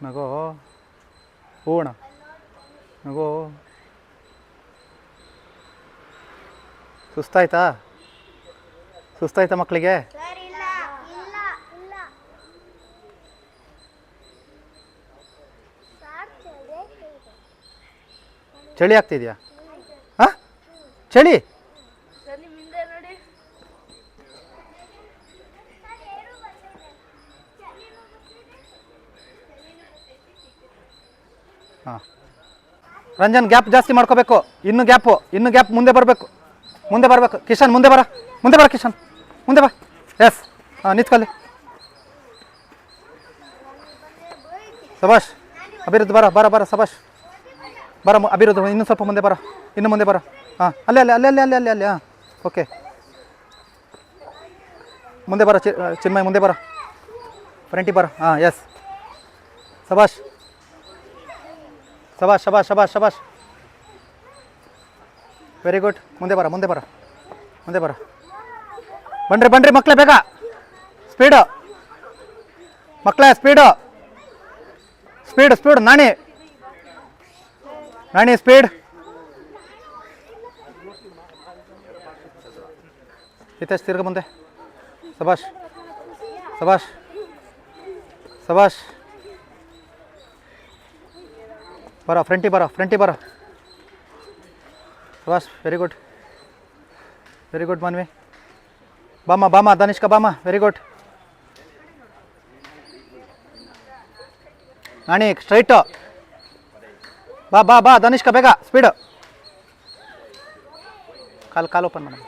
ನಗೋ ಹೋಗೋಣ ನಗೋ. ಸುಸ್ತಾಯ್ತಾ ಮಕ್ಕಳಿಗೆ? ಚಳಿ ಆಗ್ತಿದ್ಯಾ? ಹಾಂ ಚಳಿ? ಹಾಂ ರಂಜನ್ ಗ್ಯಾಪ್ ಜಾಸ್ತಿ ಮಾಡ್ಕೋಬೇಕು. ಇನ್ನು ಗ್ಯಾಪ್ ಮುಂದೆ ಬರಬೇಕು. ಕಿಶನ್ ಮುಂದೆ ಬರ ಕಿಶನ್ ಮುಂದೆ ಬಾ. ಎಸ್ ಹಾಂ ನಿಂತ್ಕೊಳ್ಳಿ. ಸಬಾಷ್ ಅಭಿವೃದ್ಧಿ ಬರ ಸಬಾಷ್ ಬರ ಅಭಿವೃದ್ಧಿ. ಇನ್ನೂ ಸ್ವಲ್ಪ ಮುಂದೆ ಬರ, ಇನ್ನು ಮುಂದೆ ಬರ. ಹಾಂ ಅಲ್ಲೇ ಹಾಂ ಓಕೆ. ಮುಂದೆ ಬರ ಚಿನ್ಮಯ್, ಮುಂದೆ ಬರ, ಫ್ರಂಟಿ ಬರ. ಹಾಂ ಎಸ್ ಸಬಾಷ್. Very good. ಮುಂದೆ ಬರ ಬನ್ರಿ ಮಕ್ಕಳೇ, ಬೇಗ ಸ್ಪೀಡು ಮಕ್ಕಳೇ, ಸ್ಪೀಡು ನಾಣಿ ಸ್ಪೀಡ್. ಹಿತೇಶ್ ತಿರ್ಗ ಮುಂದೆ. ಸಬಾಷ್ ಬರ ಫ್ರಂಟಿ ಬರ ಸಬಾಷ್. Very good Manvi. ಬಾಮ ಧನಿಷ್ಕಾ ಬಾಮ. Very good. ನಾಣಿ ಸ್ಟ್ರೈಟು ಬಾ ಧನಿಷ್ಕಾ ಬೇಗ ಸ್ಪೀಡು. ಕಾಲು ಓಪನ್ ಮಾಡೋಣ.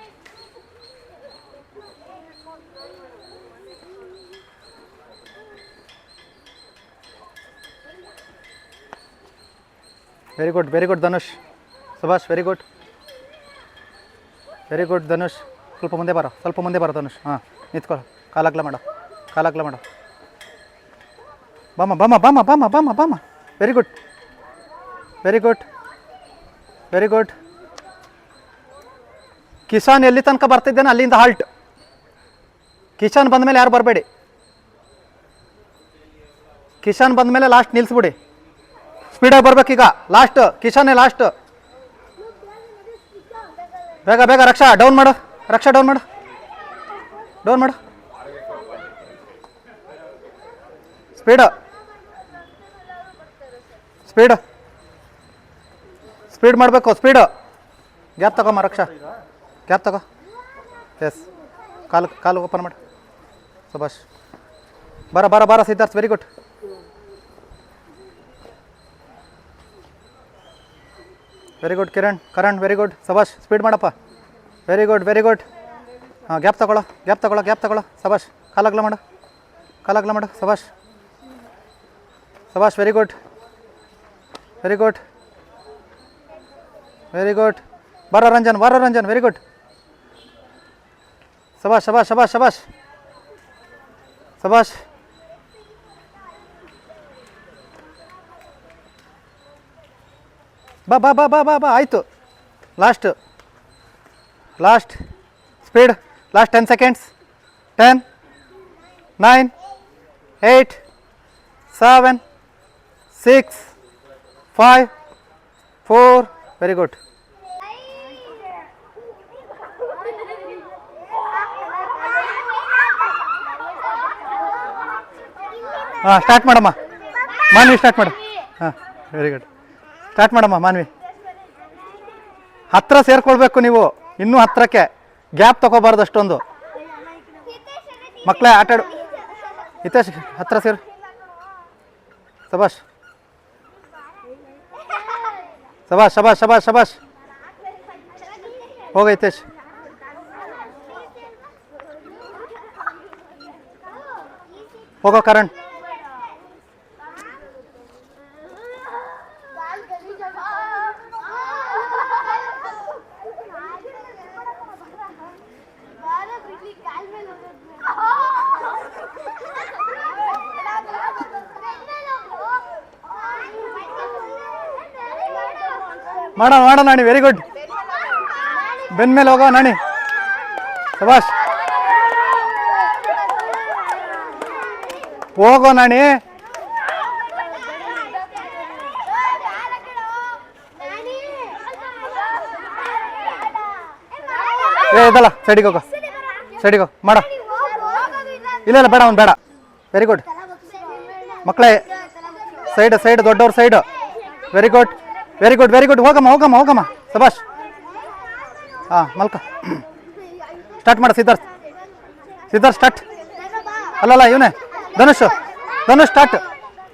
Very good Dhanush. ಸಬಾಷ್ ವೆರಿ ಗುಡ್ ಧನುಷ್. ಸ್ವಲ್ಪ ಮುಂದೆ ಬರ ಧನುಷ್. ಹಾಂ ನಿಂತ್ಕೊಳ್ಳೋ. ಕಾಲಾಗ್ಲ ಮಾಡು. ಬಾಮ. Very good. ಕಿಶಾನ್ ಎಲ್ಲಿ ತನಕ ಬರ್ತಿದ್ದೇನೆ ಅಲ್ಲಿಂದ ಹಾಲ್ಟ್. ಕಿಶಾನ್ ಬಂದಮೇಲೆ ಯಾರು ಬರಬೇಡಿ. ಕಿಶಾನ್ ಬಂದಮೇಲೆ ಲಾಸ್ಟ್ ನಿಲ್ಲಿಸ್ಬಿಡಿ. ಸ್ಪೀಡಾಗಿ ಬರ್ಬೇಕೀಗ. ಲಾಸ್ಟ್ ಕಿಶಾನೇ ಲಾಸ್ಟ್. ಬೇಗ ರಕ್ಷಾ ಡೌನ್ ಮಾಡು. ಸ್ಪೀಡ್ ಮಾಡಬೇಕು. ಗ್ಯಾಪ್ ತಗೊಮ್ಮ ರಕ್ಷಾ. ಗ್ಯಾಪ್ ತಗೋ. ಎಸ್ ಕಾಲು ಓಪನ್ ಮಾಡಿ. ಸಬಾಷ್ ಬರ Siddharth. Very good. Karan very good. ಸಬಾಷ್ ಸ್ಪೀಡ್ ಮಾಡಪ್ಪ. Very good. ಹಾಂ ಗ್ಯಾಪ್ ತಗೊಳ್ಳೋ. ಸಬಾಷ್ ಕಾಲಾಗ್ಲ ಮಾಡು. ಸಬಾಷ್ ವೆರಿ ಗುಡ್. ಬರ ರಂಜನ್. Very good. ಸಬಾಷ್ ಬಾ ಆಯಿತು. Last speed. Last 10 seconds. 10 9 8 7 6 5 4. Very good. ಹಾಂ ಸ್ಟಾರ್ಟ್ ಮಾಡಮ್ಮ ಮಾನ್ವಿ. ಸ್ಟಾರ್ಟ್ ಮಾಡು. ಹಾಂ ವೆರಿ ಗುಡ್. ಸ್ಟಾರ್ಟ್ ಮಾಡಮ್ಮ ಮಾನ್ವಿ. ಹತ್ತಿರ ಸೇರ್ಕೊಳ್ಬೇಕು ನೀವು. ಇನ್ನೂ ಹತ್ತಿರಕ್ಕೆ ಗ್ಯಾಪ್ ತಗೋಬಾರ್ದು ಅಷ್ಟೊಂದು. ಮಕ್ಕಳೇ ಆಟಾಡು. ಹಿತೇಶ್ ಹತ್ತಿರ ಸೇರು. ಸಬಾಷ್ ಹೋಗ ಹಿತೇಶ್. ಹೋಗೋ ಕರಣ್. ಮಾಡ ನಾಣಿ. Very good. ಬೆನ್ ಮೇಲೆ ಹೋಗೋ ನಾಣಿ. ಸಬಾಷ್ ಹೋಗೋ ನಾಣಿ. ಎದ್ದಲ್ಲ ಸೈಡಿಗೆ ಹೋಗೋ, ಸೈಡಿಗೆ ಹೋಗು ಮಾಡ. ಇಲ್ಲ ಇಲ್ಲ ಬೇಡ, ಅವ್ನು ಬೇಡ. ವೆರಿ ಗುಡ್ ಮಕ್ಕಳೇ, ಸೈಡ್ ಸೈಡ್, ದೊಡ್ಡವ್ರ side. Very good very good very good. ಹೋಗಮ್ಮ ಹೋಗಮ್ಮ ಹೋಗಮ್ಮ, ಸಬಾಷ್. ಹಾಂ ಮಲ್ಕ. ಸ್ಟಾರ್ಟ್ ಮಾಡ ಸಿದ್ಧಾರ್ಥ್, ಸಿದ್ಧಾರ್ಥ್ ಸ್ಟಾರ್ಟ್. ಅಲ್ಲಲ್ಲ ಇವನೇ ಧನುಷ್, ಧನುಷ್ ಸ್ಟಾರ್ಟ್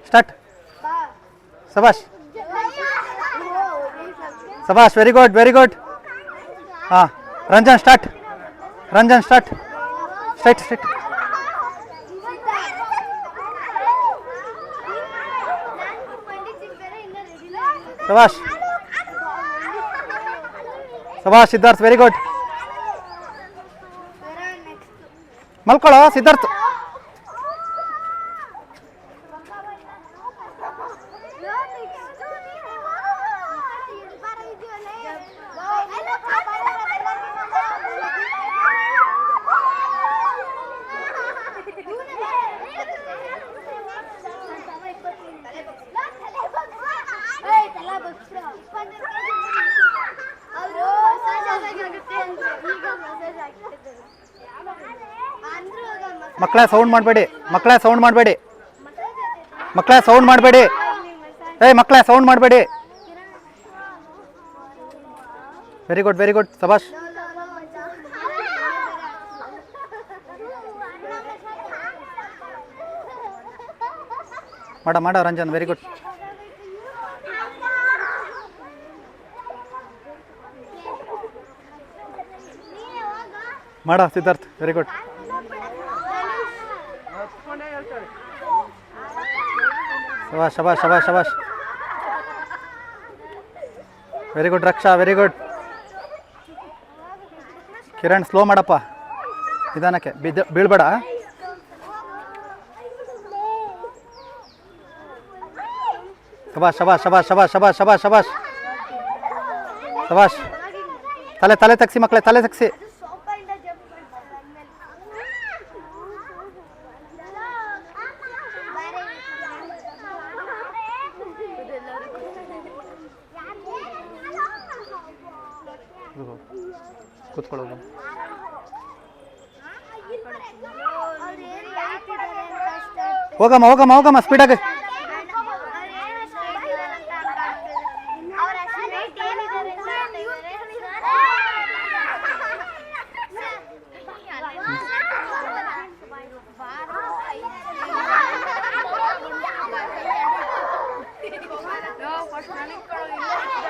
ಸ್ಟಾರ್ಟ್. ಸಬಾಷ್ ಸಬಾಷ್, ವೆರಿ ಗುಡ್ ವೆರಿ ಗುಡ್. ಹಾಂ Ranjan start, Ranjan start. Straight straight. ಸಬಾಷ್ ಸಬಾಷ್ ಸಿದ್ಧಾರ್ಥ್, ವೆರಿ ಗುಡ್. ಮಲ್ಕೊಳ್ಳೋ ಸಿದ್ಧಾರ್ಥ್. ಮಕ್ಕಳೇ ಸೌಂಡ್ ಮಾಡಬೇಡಿ, ಮಕ್ಕಳೇ ಸೌಂಡ್ ಮಾಡಬೇಡಿ, ಮಕ್ಕಳೇ ಸೌಂಡ್ ಮಾಡಬೇಡಿ. ಏಯ್ ಮಕ್ಕಳೇ ಸೌಂಡ್ ಮಾಡಬೇಡಿ. ವೆರಿ ಗುಡ್ ವೆರಿ ಗುಡ್ ಸಬಾಷ್. ಮಾಡ ಮಾಡ ರಂಜನ್, ವೆರಿ ಗುಡ್. ಮಾಡ ಸಿದ್ಧಾರ್ಥ್, ವೆರಿ ಗುಡ್. ಶಬಾಷ್ ಶಬಾಷ್ ಶಬಾಷ್ ಶಬಾಷ್, ವೆರಿ ಗುಡ್ ರಕ್ಷಾ, ವೆರಿ ಗುಡ್. ಕಿರಣ್ ಸ್ಲೋ ಮಾಡಪ್ಪ, ನಿಧಾನಕ್ಕೆ, ಬೀಳ್ಬೇಡ. ಶಬಾಷ್ ಶಬಾಷ್ ಶಬಾಷ್ ಶಬಾಷ್ ಶಬಾಷ್ ಶಬಾಷ್ ಶಬಾಷ್ ಶಬಾಷ್. ತಲೆ ತಲೆ ತಗ್ಸಿ ಮಕ್ಕಳೇ, ತಲೆ ತಗ್ಸಿ. ಕೂತ್ಕೊಳ್ಳೋದು. ಹೋಗಮ್ಮ ಹೋಗಮ್ಮ ಹೋಗಮ್ಮ ಸ್ಪೀಡಾಗಿ.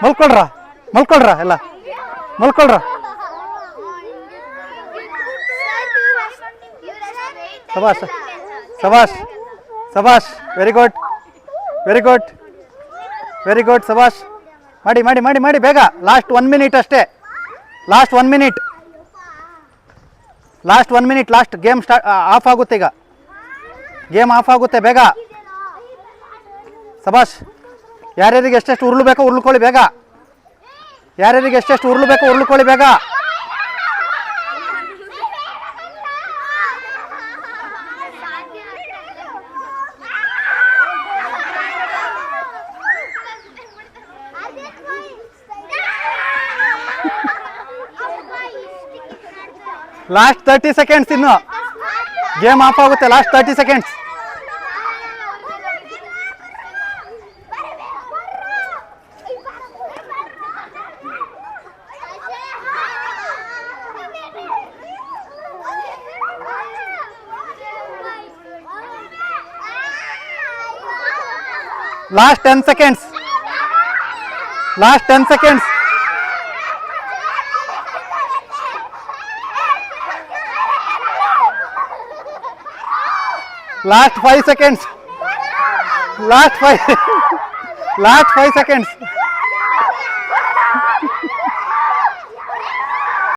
ಮಲ್ಕೊಳ್ರ ಮಲ್ಕೊಳ್ರ ಎಲ್ಲ ಮಲ್ಕೊಳ್ರ. ಸಬಾಷ್ ಸಬಾಷ್ ಸಬಾಷ್, very good very good very good ಸಬಾಷ್. ಮಾಡಿ ಮಾಡಿ ಮಾಡಿ ಮಾಡಿ ಬೇಗ. ಲಾಸ್ಟ್ 1 ಮಿನಿಟ್ ಅಷ್ಟೇ, last 1 minute, last 1 minute. Last game off ಆಗುತ್ತೆ ಈಗ, ಗೇಮ್ ಆಫ್ ಆಗುತ್ತೆ ಬೇಗ. ಸಬಾಷ್. ಯಾರ್ಯಾರಿಗೆ ಎಷ್ಟೆಷ್ಟು ಉರುಳು ಬೇಕೋ ಉರುಳ್ಕೊಳ್ಳಿ ಬೇಗ, ಯಾರ್ಯಾರಿಗೆ ಎಷ್ಟೆಷ್ಟು ಉರುಳು ಬೇಕೋ ಉರುಳ್ಕೊಳ್ಳಿ ಬೇಗ. ಲಾಸ್ಟ್ 30 ಸೆಕೆಂಡ್ಸ್, ಇನ್ನು ಗೇಮ್ ಆಫ್ ಆಗುತ್ತೆ. Last 30 seconds. Last 10 seconds, last 10 seconds. Last 5 seconds, last 5 seconds.